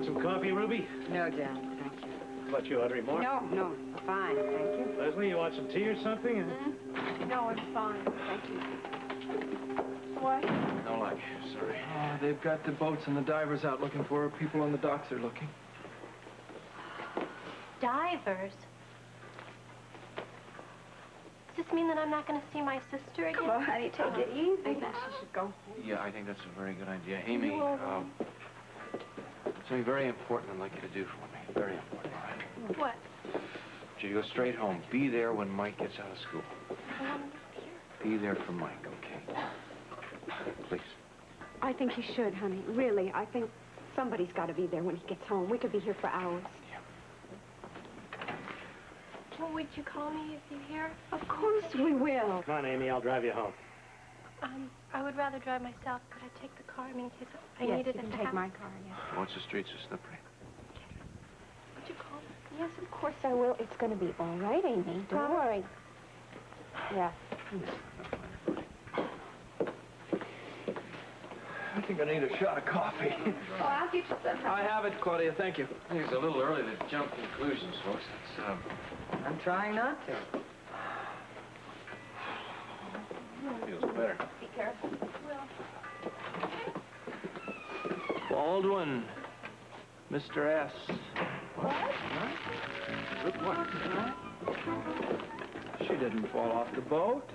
Want some coffee, Ruby? No, Dan, thank you. What, you ordering more? No, fine, thank you. Lesley, you want some tea or something? No, I'm fine, thank you. What? No luck, sorry. Oh, they've got the boats and the divers out looking for her. People on the docks are looking. Divers? Does this mean that I'm not going to see my sister again? Come on, honey, take it easy. I think she should go. Yeah, I think that's a very good idea. Amy, something very important I'd like you to do for me. Very important, all right? What? You go straight home. Be there when Mike gets out of school. Be there for Mike, okay? Please. I think he should, honey. Really, I think somebody's got to be there when he gets home. We could be here for hours. Well, would you call me if you're here? Of course we will. Come on, Amy, I'll drive you home. I would rather drive myself. Could I take the car? I mean, in case I Yes, needed you it can to take have... my car, yes. Once the streets are slippery. Would you call me? Yes, of course I will. It's going to be all right, Amy. Don't worry. Yeah. I think I need a shot of coffee. Oh, I'll get you some. I have it, Claudia. Thank you. I think it's a little early to jump conclusions, folks. I'm trying not to. Feels better. Be careful. Baldwin. Mr. S. Good one. She didn't fall off the boat.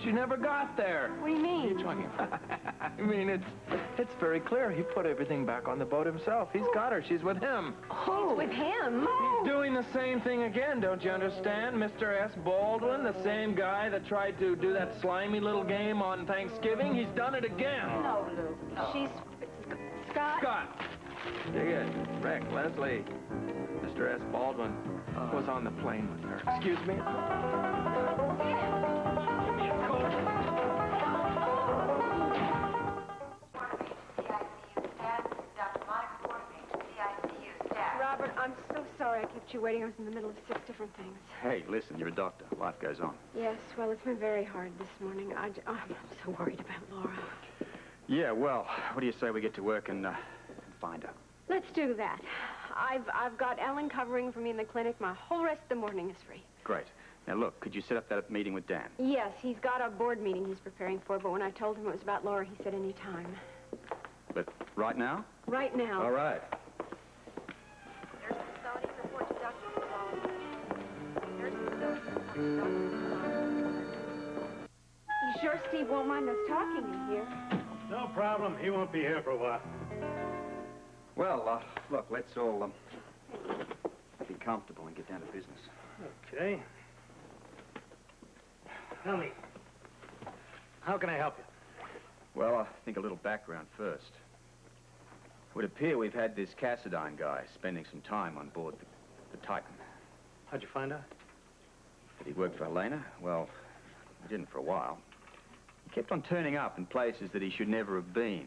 She never got there. What do you mean? Talking. I mean, it's very clear. He put everything back on the boat himself. He's got her. She's with him. Oh, with him? He's doing the same thing again, don't you understand? Mr. S. Baldwin, the same guy that tried to do that slimy little game on Thanksgiving, he's done it again. No, Lou. No. She's... Scott? Scott! Dig it. Rick, Lesley. Mr. S. Baldwin was on the plane with her. Excuse me? Robert, I'm so sorry I kept you waiting. I was in the middle of 6 different things. Hey, listen, you're a doctor. Life goes on. Yes, well, it's been very hard this morning. I'm so worried about Laura. Yeah, well, what do you say we get to work and find her? Let's do that. I've got Ellen covering for me in the clinic. My whole rest of the morning is free. Great. Now, look, could you set up that meeting with Dan? Yes, he's got a board meeting he's preparing for, but when I told him it was about Laura, he said any time. But right now? Right now. All right. Nurse Cassadine, report to Dr. Cassadine. You sure Steve won't mind us talking in here? No problem. He won't be here for a while. Well, look, let's all be comfortable and get down to business. Okay. Tell me, how can I help you? Well, I think a little background first. It would appear we've had this Cassadine guy spending some time on board the Titan. How'd you find out? Did he work for Helana? Well, he didn't for a while. He kept on turning up in places that he should never have been.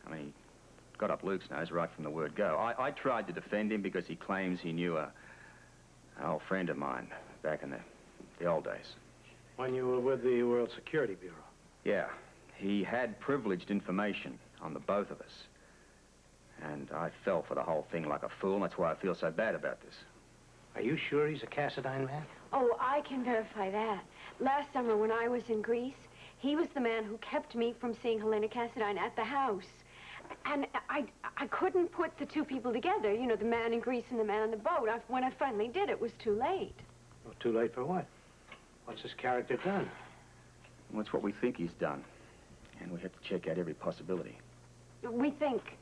I mean, he got up Luke's nose right from the word go. I tried to defend him because he claims he knew an old friend of mine back in the old days. When you were with the World Security Bureau? Yeah. He had privileged information on the both of us. And I fell for the whole thing like a fool, and that's why I feel so bad about this. Are you sure he's a Cassadine man? Oh, I can verify that. Last summer when I was in Greece, he was the man who kept me from seeing Helana Cassadine at the house. And I couldn't put the two people together, you know, the man in Greece and the man on the boat. When I finally did, it was too late. Well, too late for what? What's this character done? Well, it's what we think he's done. And we have to check out every possibility. We think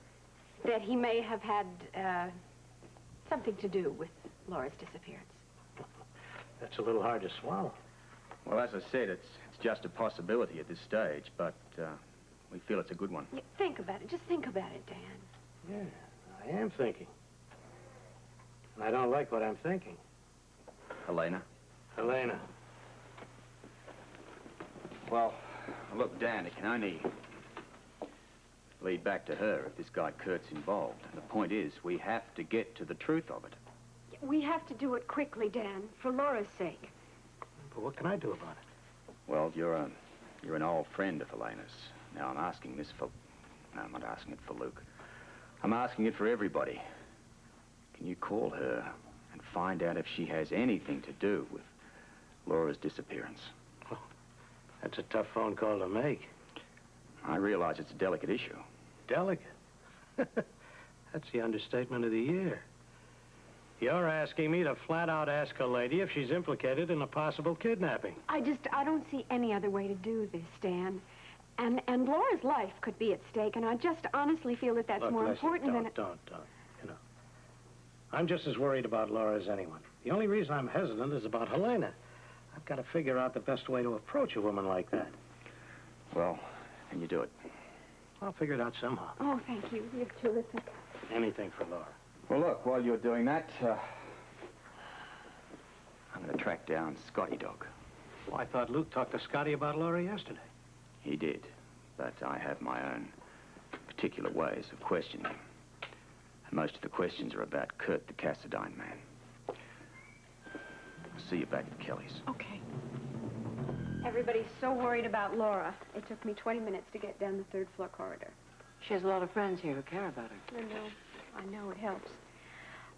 that he may have had something to do with Laura's disappearance. That's a little hard to swallow. Well, as I said, it's just a possibility at this stage, but we feel it's a good one. Yeah, think about it. Just think about it, Dan. Yeah, I am thinking. And I don't like what I'm thinking. Helana? Helana. Well, look, Dan, it can only lead back to her if this guy Kurt's involved. And the point is, we have to get to the truth of it. We have to do it quickly, Dan, for Laura's sake. But what can I do about it? Well, you're an old friend of Helena's. Now, I'm asking this for... No, I'm not asking it for Luke. I'm asking it for everybody. Can you call her and find out if she has anything to do with Laura's disappearance? Oh, that's a tough phone call to make. I realize it's a delicate issue. Delicate? That's the understatement of the year. You're asking me to flat out ask a lady if she's implicated in a possible kidnapping. I don't see any other way to do this, Dan. And Laura's life could be at stake, and I just honestly feel that that's Look, more Lesley, important than... Don't. You know, I'm just as worried about Laura as anyone. The only reason I'm hesitant is about Helena. I've got to figure out the best way to approach a woman like that. Well, can you do it? I'll figure it out somehow. Oh, thank you. You're terrific. Anything for Laura. Well, look, while you're doing that, I'm going to track down Scotty Dog. Well, I thought Luke talked to Scotty about Laura yesterday. He did, but I have my own particular ways of questioning him. And most of the questions are about Kurt, the Cassadine man. I'll see you back at Kelly's. Okay. Everybody's so worried about Laura. It took me 20 minutes to get down the third-floor corridor. She has a lot of friends here who care about her. I know it helps.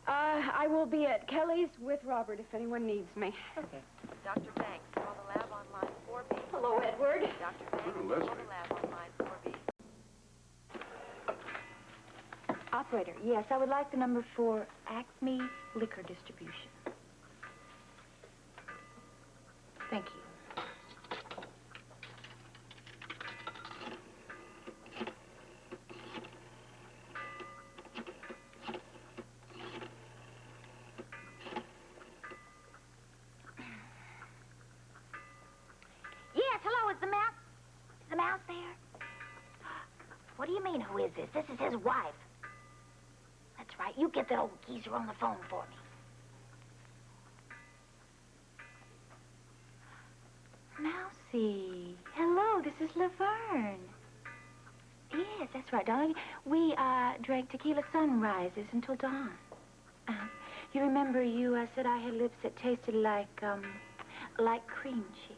I will be at Kelly's with Robert if anyone needs me. Okay. Dr. Banks, call the lab on line 4B. Hello, Edward. Dr. Banks, call the lab on line 4B. Operator, yes, I would like the number for Acme Liquor Distribution. Thank you. Yes, hello, is the mouse there? What do you mean, who is this? This is his wife. That's right, you get the old geezer on the phone for me. Mousy, hello, this is Laverne. Yes, that's right, darling. We drank tequila sunrises until dawn. You remember you said I had lips that tasted like cream cheese.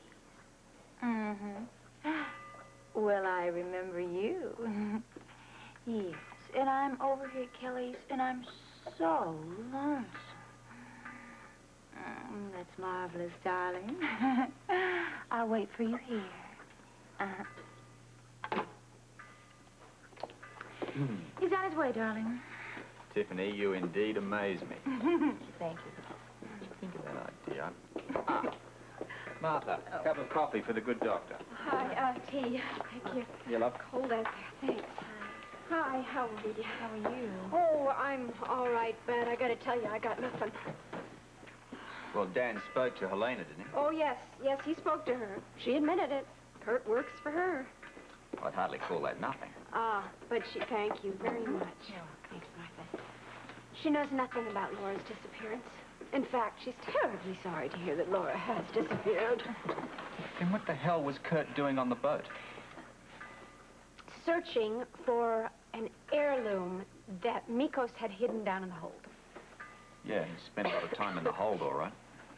Mm-hmm. Well, I remember you. Yes, and I'm over here at Kelly's, and I'm so lonesome. That's marvelous, darling. I'll wait for you here. He's on his way, darling. Tiffany, you indeed amaze me. Thank you. Think of that idea. Martha, a cup of coffee for the good doctor. Hi, tea. Thank you. You love? Cold out there, thanks. Hi, how are you? How are you? Oh, I'm all right, but I gotta tell you, I got nothing. Well, Dan spoke to Helena, didn't he? Oh, yes, he spoke to her. She admitted it. Kurt works for her. I'd hardly call that nothing. But thank you very much. Thanks, Martha. She knows nothing about Laura's disappearance. In fact, she's terribly sorry to hear that Laura has disappeared. Then what the hell was Kurt doing on the boat? Searching for an heirloom that Mikos had hidden down in the hold. Yeah, he spent a lot of time in the hold, all right.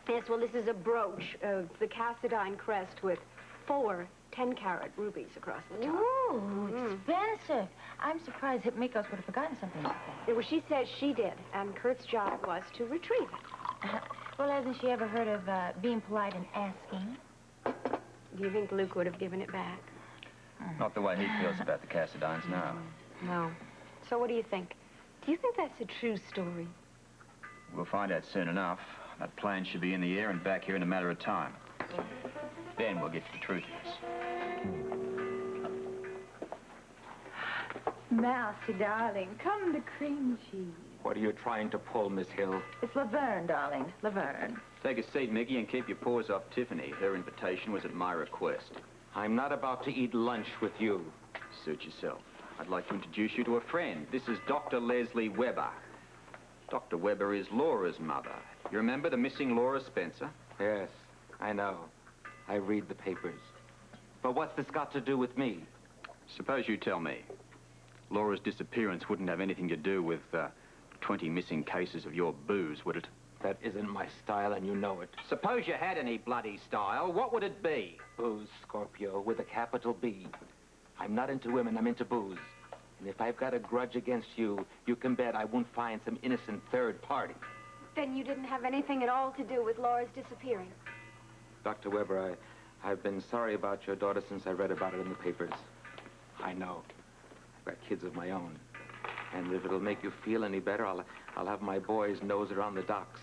Yes, well, this is a brooch of the Cassadine crest with 4 10-carat rubies across the top. Ooh, expensive. I'm surprised that Mikos would have forgotten something like that. Well, she says she did, and Kurt's job was to retrieve it. Well, hasn't she ever heard of being polite and asking? Do you think Luke would have given it back? Not the way he feels about the Cassadines now. No. So what do you think? Do you think that's a true story? We'll find out soon enough. That plane should be in the air and back here in a matter of time. Then we'll get to the truth of this. Mousy, darling, come to cream cheese. What are you trying to pull, Miss Hill? It's Laverne, darling, Laverne. Take a seat, Mickey, and keep your paws off Tiffany. Her invitation was at my request. I'm not about to eat lunch with you. Suit yourself. I'd like to introduce you to a friend. This is Dr. Lesley Weber. Dr. Weber is Laura's mother. You remember the missing Laura Spencer? Yes, I know. I read the papers. But what's this got to do with me? Suppose you tell me. Laura's disappearance wouldn't have anything to do with 20 missing cases of your booze, would it? That isn't my style, and you know it. Suppose you had any bloody style, what would it be? Booze, Scorpio, with a capital B. I'm not into women, I'm into booze. And if I've got a grudge against you, you can bet I won't find some innocent third party. Then you didn't have anything at all to do with Laura's disappearing. Dr. Weber, I've been sorry about your daughter since I read about it in the papers. I know. I've got kids of my own. And if it'll make you feel any better, I'll have my boys nose around the docks.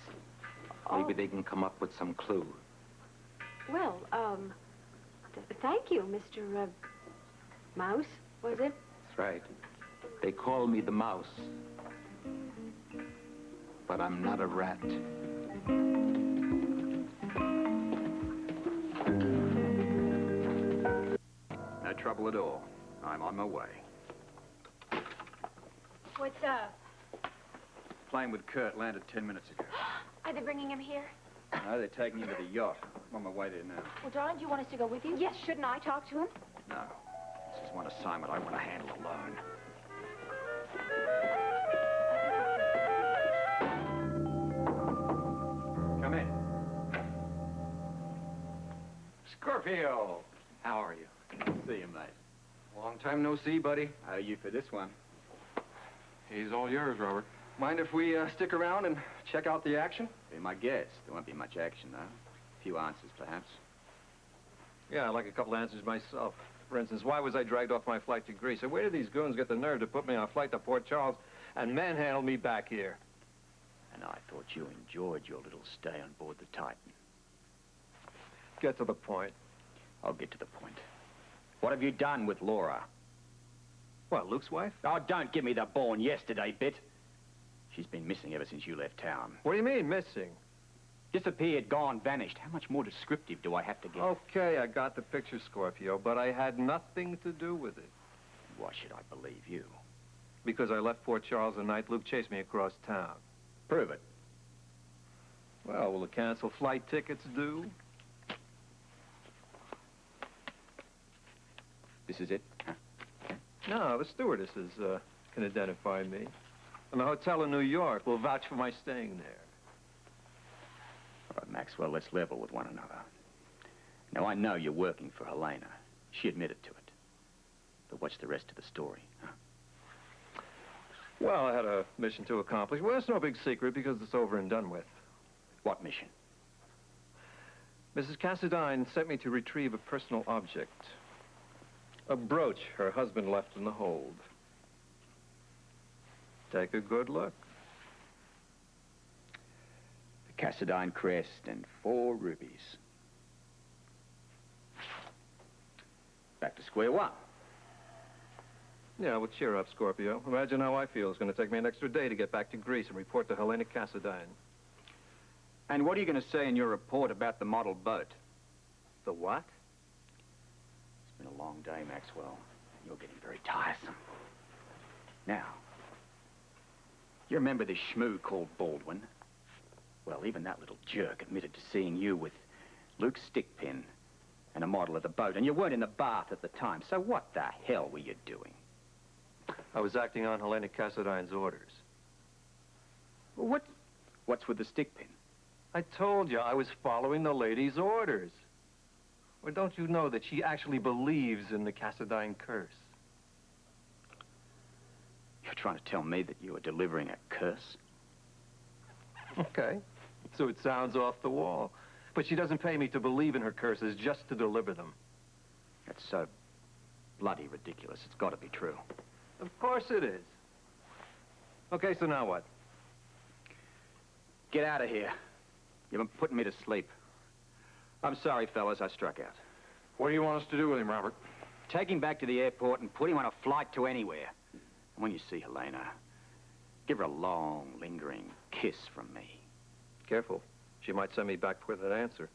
Maybe they can come up with some clue. Well, thank you, Mr. Mouse, was it? That's right. They call me the mouse. But I'm not a rat. No trouble at all. I'm on my way. What's up? Plane with Kurt landed 10 minutes ago. Are they bringing him here? No, they're taking him to the yacht. I'm on my way there now. Well, darling, do you want us to go with you? Yes, shouldn't I talk to him? No. This is one assignment I want to handle alone. Come in. Scorpio! How are you? See you, mate. Long time no see, buddy. How are you for this one? He's all yours, Robert. Mind if we stick around and check out the action? Be my guest. There won't be much action, though. A few answers, perhaps. Yeah, I'd like a couple answers myself. For instance, why was I dragged off my flight to Greece? And where did these goons get the nerve to put me on a flight to Port Charles and manhandle me back here? And I thought you enjoyed your little stay on board the Titan. Get to the point. I'll get to the point. What have you done with Laura? What, Luke's wife? Oh, don't give me the born yesterday bit. She's been missing ever since you left town. What do you mean, missing? Disappeared, gone, vanished. How much more descriptive do I have to get? Okay, I got the picture, Scorpio, but I had nothing to do with it. Why should I believe you? Because I left Port Charles the night Luke chased me across town. Prove it. Well, will the canceled flight tickets do? This is it? Huh? No, the stewardesses can identify me. And the hotel in New York will vouch for my staying there. All right, Maxwell, let's level with one another. Now, I know you're working for Helena. She admitted to it. But what's the rest of the story, huh? Well, I had a mission to accomplish. Well, it's no big secret because it's over and done with. What mission? Mrs. Cassadine sent me to retrieve a personal object. A brooch her husband left in the hold. Take a good look. The Cassadine crest and 4 rubies. Back to square one. Yeah, well, cheer up, Scorpio. Imagine how I feel. It's going to take me an extra day to get back to Greece and report to Helana Cassadine. And what are you going to say in your report about the model boat? The what? It's been a long day, Maxwell. You're getting very tiresome. Now, you remember this schmoo called Baldwin? Well, even that little jerk admitted to seeing you with Luke's stick pin and a model of the boat, and you weren't in the bath at the time, so what the hell were you doing? I was acting on Helana Cassadine's orders. Well, what's with the stick pin? I told you I was following the lady's orders. Or don't you know that she actually believes in the Cassadine curse? You're trying to tell me that you were delivering a curse? Okay. So it sounds off the wall. But she doesn't pay me to believe in her curses, just to deliver them. That's so bloody ridiculous. It's got to be true. Of course it is. Okay, so now what? Get out of here. You've been putting me to sleep. I'm sorry, fellas, I struck out. What do you want us to do with him, Robert? Take him back to the airport and put him on a flight to anywhere. And when you see Helena, give her a long, lingering kiss from me. Careful. She might send me back with an answer.